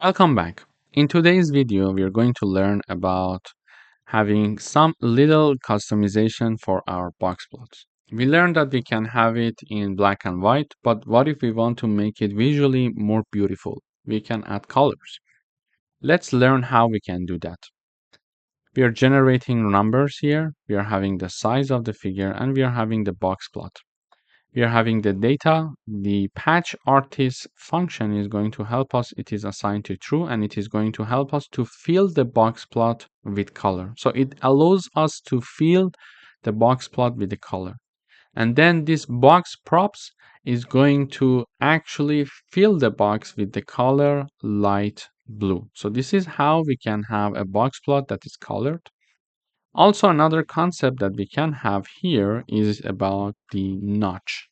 Welcome back. In today's video, we are going to learn about having some little customization for our box plots. We learned that we can have it in black and white, but what if we want to make it visually more beautiful? We can add colors. Let's learn how we can do that. We are generating numbers here. We are having the size of the figure and we are having the box plot. We are having the data. The patch artist function is going to help us. It is assigned to true and it is going to help us to fill the box plot with color. So it allows us to fill the box plot with the color. And then this box props is going to actually fill the box with the color light blue. So this is how we can have a box plot that is colored. Also, another concept that we can have here is about the notch.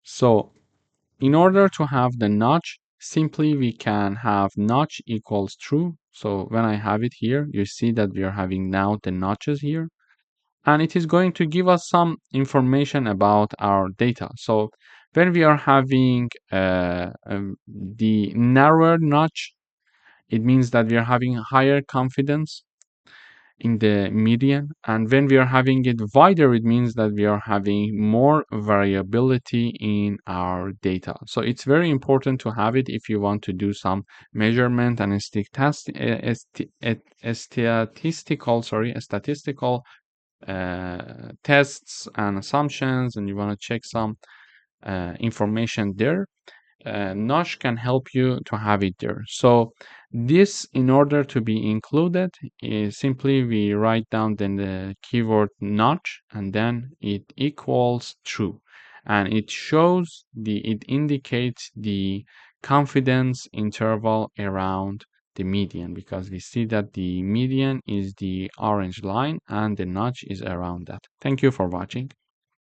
So in order to have the notch, simply we can have notch equals true. So when I have it here, you see that we are having now the notches here. And it is going to give us some information about our data. So when we are having the narrower notch, it means that we are having higher confidence in the median, and when we are having it wider, it means that we are having more variability in our data. So it's very important to have it if you want to do some measurement and statistical tests and assumptions, and you want to check some information there. Notch can help you to have it there. So this, in order to be included, is simply we write down then the keyword notch and then it equals true, and it indicates the confidence interval around the median, because we see that the median is the orange line and the notch is around that. Thank you for watching.